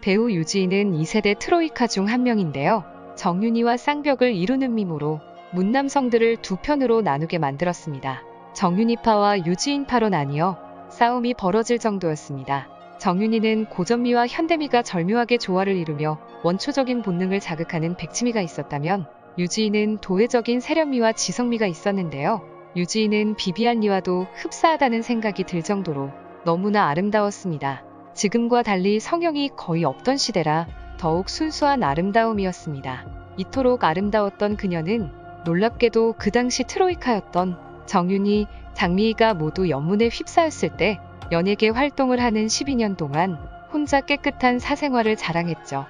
배우 유지인은 2세대 트로이카 중 한 명인데요. 정윤희와 쌍벽을 이루는 미모로 문남성들을 두 편으로 나누게 만들었습니다. 정윤희파와 유지인파로 나뉘어 싸움이 벌어질 정도였습니다. 정윤희는 고전미와 현대미가 절묘하게 조화를 이루며 원초적인 본능을 자극하는 백치미가 있었다면 유지인은 도회적인 세련미와 지성미가 있었는데요. 유지인은 비비안 리와도 흡사하다는 생각이 들 정도로 너무나 아름다웠습니다. 지금과 달리 성형이 거의 없던 시대라 더욱 순수한 아름다움이었습니다. 이토록 아름다웠던 그녀는 놀랍게도 그 당시 트로이카였던 정윤희, 장미희가 모두 연문에 휩싸였을 때 연예계 활동을 하는 12년 동안 혼자 깨끗한 사생활을 자랑했죠.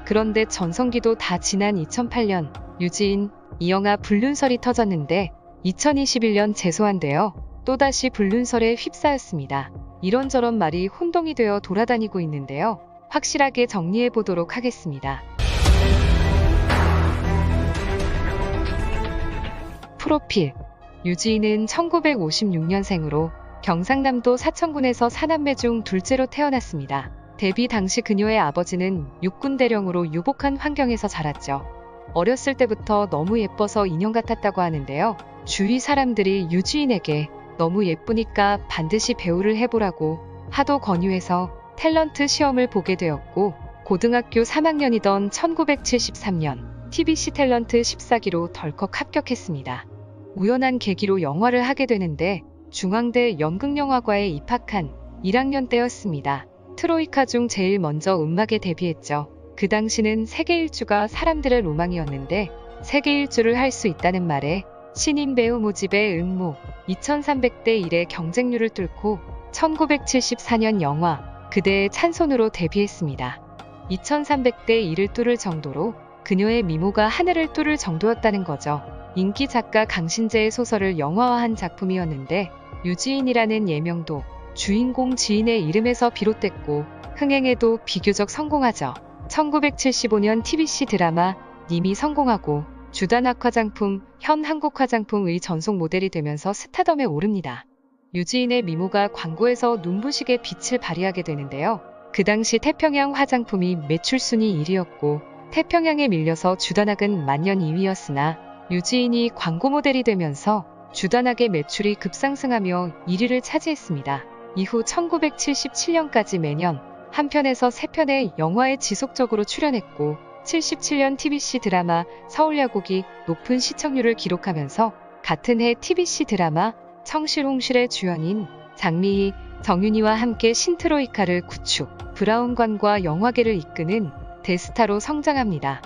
그런데 전성기도 다 지난 2008년 유지인, 이영아 불륜설이 터졌는데 2021년 재소환되어 또다시 불륜설에 휩싸였습니다. 이런저런 말이 혼동이 되어 돌아다니고 있는데요. 확실하게 정리해 보도록 하겠습니다. 프로필. 유지인은 1956년생으로 경상남도 사천군에서 4남매 중 둘째로 태어났습니다. 데뷔 당시 그녀의 아버지는 육군대령으로 유복한 환경에서 자랐죠. 어렸을 때부터 너무 예뻐서 인형 같았다고 하는데요. 주위 사람들이 유지인에게 너무 예쁘니까 반드시 배우를 해보라고 하도 권유해서 탤런트 시험을 보게 되었고 고등학교 3학년이던 1973년 TBC 탤런트 14기로 덜컥 합격했습니다. 우연한 계기로 영화를 하게 되는데 중앙대 연극영화과에 입학한 1학년 때였습니다. 트로이카 중 제일 먼저 음악에 데뷔했죠. 그 당시는 세계 일주가 사람들의 로망이었는데 세계 일주를 할 수 있다는 말에 신인 배우 모집의 응모 2300대 1의 경쟁률을 뚫고 1974년 영화 그대의 찬손으로 데뷔했습니다. 2300대 1을 뚫을 정도로 그녀의 미모가 하늘을 뚫을 정도였다는 거죠. 인기 작가 강신재의 소설을 영화화한 작품이었는데 유지인이라는 예명도 주인공 지인의 이름에서 비롯됐고 흥행에도 비교적 성공하죠. 1975년 TBC 드라마 님이 성공하고 주단 화장품, 현 한국 화장품의 전속 모델이 되면서 스타덤에 오릅니다. 유지인의 미모가 광고에서 눈부시게 빛을 발휘하게 되는데요. 그 당시 태평양 화장품이 매출 순위 1위였고 태평양에 밀려서 주단학은 만년 2위였으나 유지인이 광고 모델이 되면서 주단학의 매출이 급상승하며 1위를 차지했습니다. 이후 1977년까지 매년 한 편에서 3편의 영화에 지속적으로 출연했고 77년 TBC 드라마 서울야곡이 높은 시청률을 기록하면서 같은 해 TBC 드라마 청실홍실의 주연인 장미희, 정윤희와 함께 신트로이카를 구축, 브라운관과 영화계를 이끄는 대스타로 성장합니다.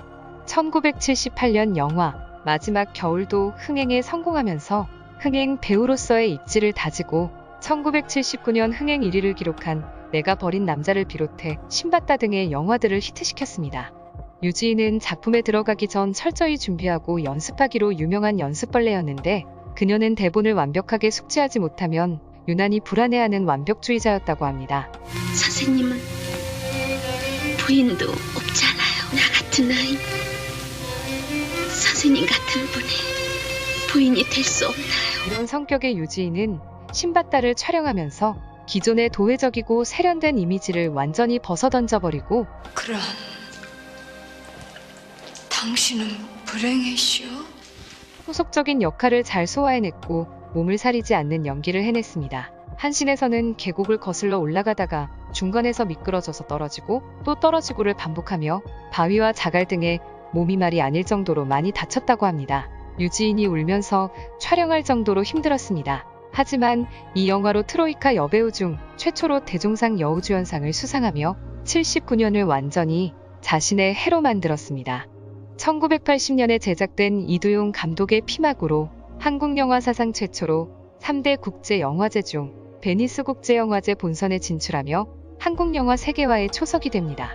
1978년 영화 마지막 겨울도 흥행에 성공하면서 흥행 배우로서의 입지를 다지고 1979년 흥행 1위를 기록한 내가 버린 남자를 비롯해 신받다 등의 영화들을 히트시켰습니다. 유지인은 작품에 들어가기 전 철저히 준비하고 연습하기로 유명한 연습벌레였는데 그녀는 대본을 완벽하게 숙지하지 못하면 유난히 불안해하는 완벽주의자였다고 합니다. 선생님은 부인도 없잖아요. 나 같은 아이 선생님 같은 분의 부인이 될 수 없나요? 이런 성격의 유지인은 신받다를 촬영하면서 기존의 도회적이고 세련된 이미지를 완전히 벗어던져버리고 그럼 당신은 불행이시오? 후속적인 역할을 잘 소화해냈고 몸을 사리지 않는 연기를 해냈습니다. 한 씬에서는 계곡을 거슬러 올라가다가 중간에서 미끄러져서 떨어지고 또 떨어지고를 반복하며 바위와 자갈 등의 몸이 말이 아닐 정도로 많이 다쳤다고 합니다. 유지인이 울면서 촬영할 정도로 힘들었습니다. 하지만 이 영화로 트로이카 여배우 중 최초로 대종상 여우주연상을 수상하며 79년을 완전히 자신의 해로 만들었습니다. 1980년에 제작된 이두용 감독의 피막으로 한국 영화 사상 최초로 3대 국제영화제 중 베니스 국제영화제 본선에 진출하며 한국 영화 세계화의 초석이 됩니다.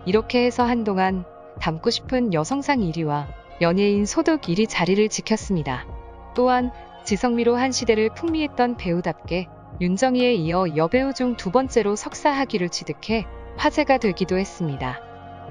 이렇게 해서 한동안 담고 싶은 여성상 1위와 연예인 소득 1위 자리를 지켰습니다. 또한 지성미로 한 시대를 풍미했던 배우답게 윤정희에 이어 여배우 중 두 번째로 석사 학위를 취득해 화제가 되기도 했습니다.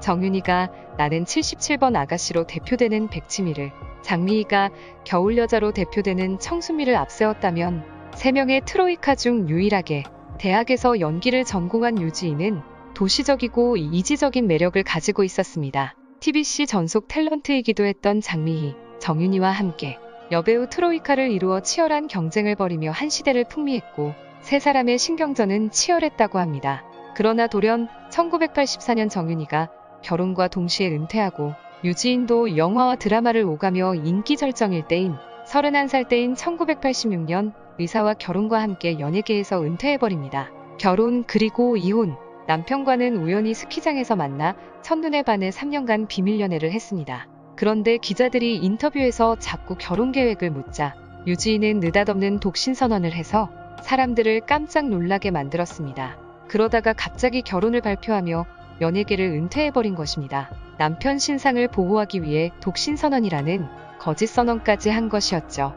정윤희가 나는 77번 아가씨로 대표되는 백치미를, 장미희가 겨울여자로 대표되는 청순미를 앞세웠다면 3명의 트로이카 중 유일하게 대학에서 연기를 전공한 유지인은 도시적이고 이지적인 매력을 가지고 있었습니다. TBC 전속 탤런트이기도 했던 장미희, 정윤희와 함께 여배우 트로이카를 이루어 치열한 경쟁을 벌이며 한 시대를 풍미했고 세 사람의 신경전은 치열했다고 합니다. 그러나 돌연 1984년 정윤희가 결혼과 동시에 은퇴하고 유지인도 영화와 드라마를 오가며 인기 절정일 때인 31살 때인 1986년 의사와 결혼과 함께 연예계에서 은퇴해버립니다. 결혼 그리고 이혼, 남편과는 우연히 스키장에서 만나 첫눈에 반해 3년간 비밀 연애를 했습니다. 그런데 기자들이 인터뷰에서 자꾸 결혼 계획을 묻자 유지인은 느닷없는 독신 선언을 해서 사람들을 깜짝 놀라게 만들었습니다. 그러다가 갑자기 결혼을 발표하며 연예계를 은퇴해버린 것입니다. 남편 신상을 보호하기 위해 독신 선언이라는 거짓 선언까지 한 것이었죠.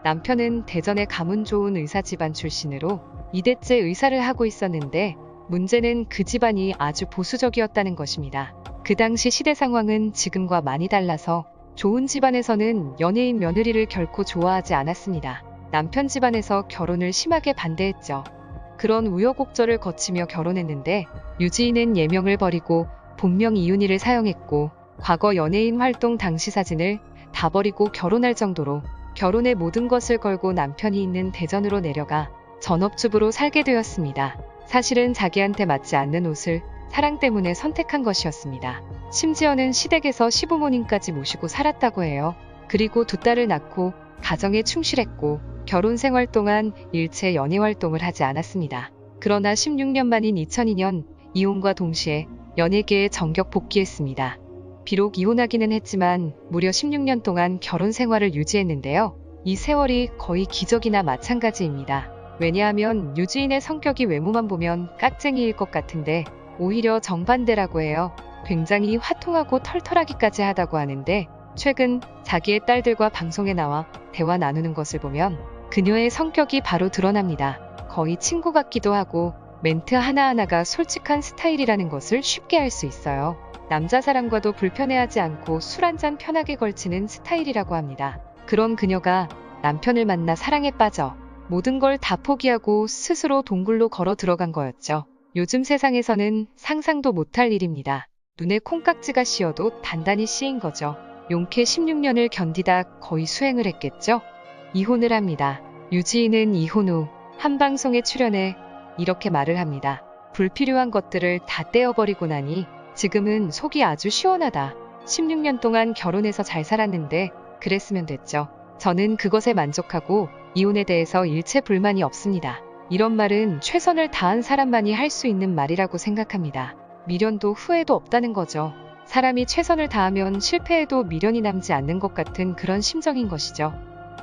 남편은 대전의 가문 좋은 의사 집안 출신으로 2대째 의사를 하고 있었는데 문제는 그 집안이 아주 보수적이었다는 것입니다. 그 당시 시대 상황은 지금과 많이 달라서 좋은 집안에서는 연예인 며느리를 결코 좋아하지 않았습니다. 남편 집안에서 결혼을 심하게 반대했죠. 그런 우여곡절을 거치며 결혼했는데 유지인은 예명을 버리고 본명 이윤희를 사용했고 과거 연예인 활동 당시 사진을 다 버리고 결혼할 정도로 결혼의 모든 것을 걸고 남편이 있는 대전으로 내려가 전업주부로 살게 되었습니다. 사실은 자기한테 맞지 않는 옷을 사랑 때문에 선택한 것이었습니다. 심지어는 시댁에서 시부모님까지 모시고 살았다고 해요. 그리고 두 딸을 낳고 가정에 충실했고 결혼 생활 동안 일체 연예 활동을 하지 않았습니다. 그러나 16년 만인 2002년 이혼과 동시에 연예계에 정격 복귀했습니다. 비록 이혼하기는 했지만 무려 16년 동안 결혼 생활을 유지했는데요. 이 세월이 거의 기적이나 마찬가지입니다. 왜냐하면 유지인의 성격이 외모만 보면 깍쟁이일 것 같은데 오히려 정반대라고 해요. 굉장히 화통하고 털털하기까지 하다고 하는데 최근 자기의 딸들과 방송에 나와 대화 나누는 것을 보면 그녀의 성격이 바로 드러납니다. 거의 친구 같기도 하고 멘트 하나하나가 솔직한 스타일이라는 것을 쉽게 알 수 있어요. 남자 사람과도 불편해하지 않고 술 한잔 편하게 걸치는 스타일이라고 합니다. 그런 그녀가 남편을 만나 사랑에 빠져 모든 걸 다 포기하고 스스로 동굴로 걸어 들어간 거였죠. 요즘 세상에서는 상상도 못할 일입니다. 눈에 콩깍지가 씌어도 단단히 씌인 거죠. 용케 16년을 견디다 거의 수행을 했겠죠. 이혼을 합니다. 유지인은 이혼 후 한 방송에 출연해 이렇게 말을 합니다. 불필요한 것들을 다 떼어버리고 나니 지금은 속이 아주 시원하다. 16년 동안 결혼해서 잘 살았는데 그랬으면 됐죠. 저는 그것에 만족하고 이혼에 대해서 일체 불만이 없습니다. 이런 말은 최선을 다한 사람만이 할 수 있는 말이라고 생각합니다. 미련도 후회도 없다는 거죠. 사람이 최선을 다하면 실패해도 미련이 남지 않는 것 같은 그런 심정인 것이죠.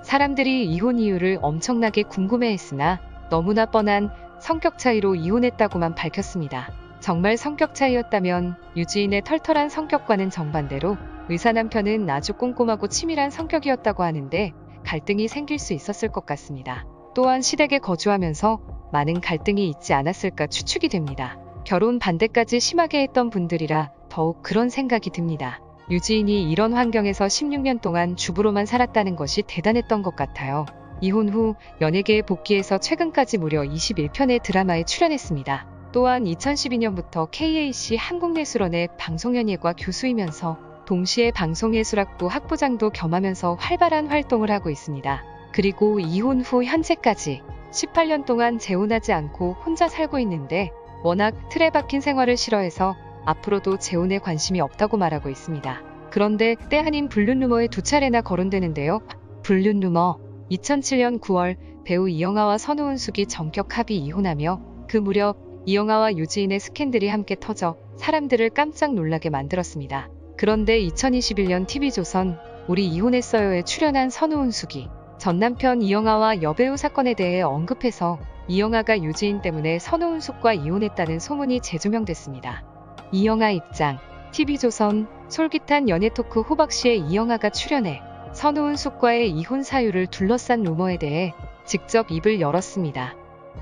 사람들이 이혼 이유를 엄청나게 궁금해했으나 너무나 뻔한 성격 차이로 이혼했다고만 밝혔습니다. 정말 성격 차이였다면 유지인의 털털한 성격과는 정반대로 의사 남편은 아주 꼼꼼하고 치밀한 성격이었다고 하는데 갈등이 생길 수 있었을 것 같습니다. 또한 시댁에 거주하면서 많은 갈등이 있지 않았을까 추측이 됩니다. 결혼 반대까지 심하게 했던 분들이라 더욱 그런 생각이 듭니다. 유지인이 이런 환경에서 16년 동안 주부로만 살았다는 것이 대단했던 것 같아요. 이혼 후 연예계에 복귀해서 최근까지 무려 21편의 드라마에 출연했습니다. 또한 2012년부터 KAC 한국예술원의 방송연예과 교수이면서 동시에 방송예술학부 학부장도 겸하면서 활발한 활동을 하고 있습니다. 그리고 이혼 후 현재까지 18년 동안 재혼하지 않고 혼자 살고 있는데 워낙 틀에 박힌 생활을 싫어해서 앞으로도 재혼에 관심이 없다고 말하고 있습니다. 그런데 때 아닌 불륜 루머에 두 차례나 거론되는데요. 불륜 루머 2007년 9월 배우 이영하와 선우은숙이 정격 합의 이혼하며 그 무렵 이영하와 유지인의 스캔들이 함께 터져 사람들을 깜짝 놀라게 만들었습니다. 그런데 2021년 TV조선 우리 이혼했어요에 출연한 선우은숙이 전 남편 이영하와 여배우 사건에 대해 언급해서 이영하가 유지인 때문에 선우은숙과 이혼했다는 소문이 재조명됐습니다. 이영하 입장 TV조선 솔깃한 연예토크 호박씨에 이영하가 출연해 선우은숙과의 이혼 사유를 둘러싼 루머에 대해 직접 입을 열었습니다.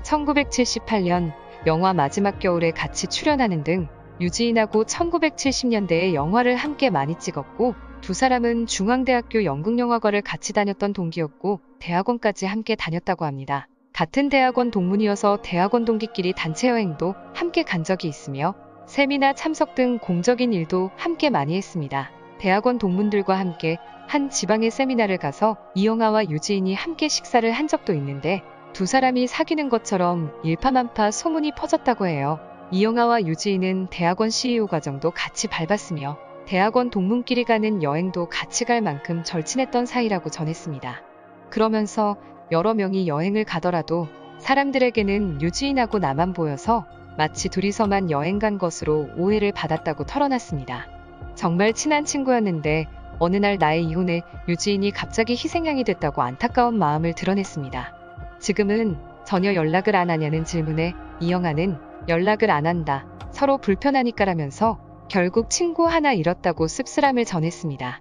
1978년 영화 마지막 겨울에 같이 출연하는 등 유지인하고 1970년대에 영화를 함께 많이 찍었고 두 사람은 중앙대학교 연극영화과를 같이 다녔던 동기였고 대학원까지 함께 다녔다고 합니다. 같은 대학원 동문이어서 대학원 동기끼리 단체 여행도 함께 간 적이 있으며 세미나 참석 등 공적인 일도 함께 많이 했습니다. 대학원 동문들과 함께 한 지방의 세미나를 가서 이영아와 유지인이 함께 식사를 한 적도 있는데 두 사람이 사귀는 것처럼 일파만파 소문이 퍼졌다고 해요. 이영아와 유지인은 대학원 CEO 과정도 같이 밟았으며 대학원 동문끼리 가는 여행도 같이 갈 만큼 절친했던 사이라고 전했습니다. 그러면서 여러 명이 여행을 가더라도 사람들에게는 유지인하고 나만 보여서 마치 둘이서만 여행 간 것으로 오해를 받았다고 털어놨습니다. 정말 친한 친구였는데 어느 날 나의 이혼에 유지인이 갑자기 희생양이 됐다고 안타까운 마음을 드러냈습니다. 지금은 전혀 연락을 안 하냐는 질문에 이영아는 연락을 안 한다. 서로 불편하니까라면서 결국 친구 하나 잃었다고 씁쓸함을 전했습니다.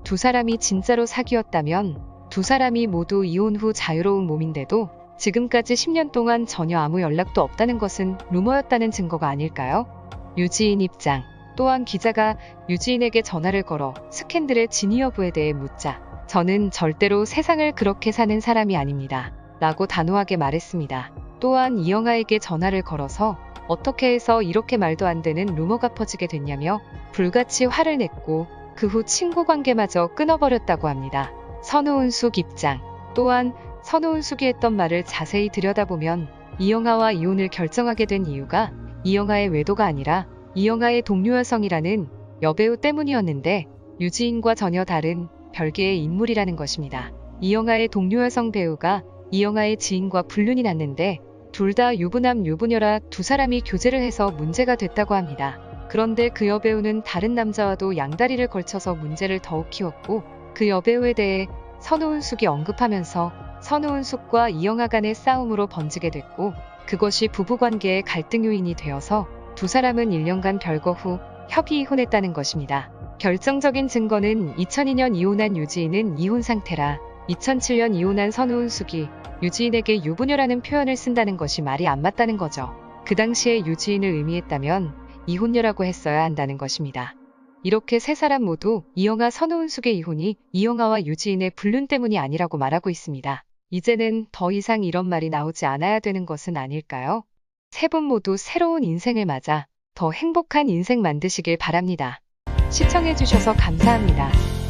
두 사람이 진짜로 사귀었다면 두 사람이 모두 이혼 후 자유로운 몸인데도 지금까지 10년 동안 전혀 아무 연락도 없다는 것은 루머였다는 증거가 아닐까요? 유지인 입장. 또한 기자가 유지인에게 전화를 걸어 스캔들의 진위 여부에 대해 묻자 저는 절대로 세상을 그렇게 사는 사람이 아닙니다. 라고 단호하게 말했습니다. 또한 이영아에게 전화를 걸어서 어떻게 해서 이렇게 말도 안 되는 루머가 퍼지게 됐냐며 불같이 화를 냈고 그 후 친구 관계마저 끊어버렸다고 합니다. 선우은숙 입장. 또한 선우은숙이 했던 말을 자세히 들여다보면 이영아와 이혼을 결정하게 된 이유가 이영아의 외도가 아니라 이영아의 동료 여성이라는 여배우 때문이었는데 유지인과 전혀 다른 별개의 인물이라는 것입니다. 이영아의 동료 여성 배우가 이영아의 지인과 불륜이 났는데 둘 다 유부남 유부녀라 두 사람이 교제를 해서 문제가 됐다고 합니다. 그런데 그 여배우는 다른 남자와도 양다리를 걸쳐서 문제를 더욱 키웠고 그 여배우에 대해 선우은숙이 언급하면서 선우은숙과 이영아 간의 싸움으로 번지게 됐고 그것이 부부관계의 갈등 요인이 되어서 두 사람은 1년간 별거 후 협의 이혼했다는 것입니다. 결정적인 증거는 2002년 이혼한 유지인은 이혼 상태라 2007년 이혼한 선우은숙이 유지인에게 유부녀라는 표현을 쓴다는 것이 말이 안 맞다는 거죠. 그 당시에 유지인을 의미했다면 이혼녀라고 했어야 한다는 것입니다. 이렇게 세 사람 모두 이영아 선우은숙의 이혼이 이영아와 유지인의 불륜 때문이 아니라고 말하고 있습니다. 이제는 더 이상 이런 말이 나오지 않아야 되는 것은 아닐까요? 세 분 모두 새로운 인생을 맞아 더 행복한 인생 만드시길 바랍니다. 시청해주셔서 감사합니다.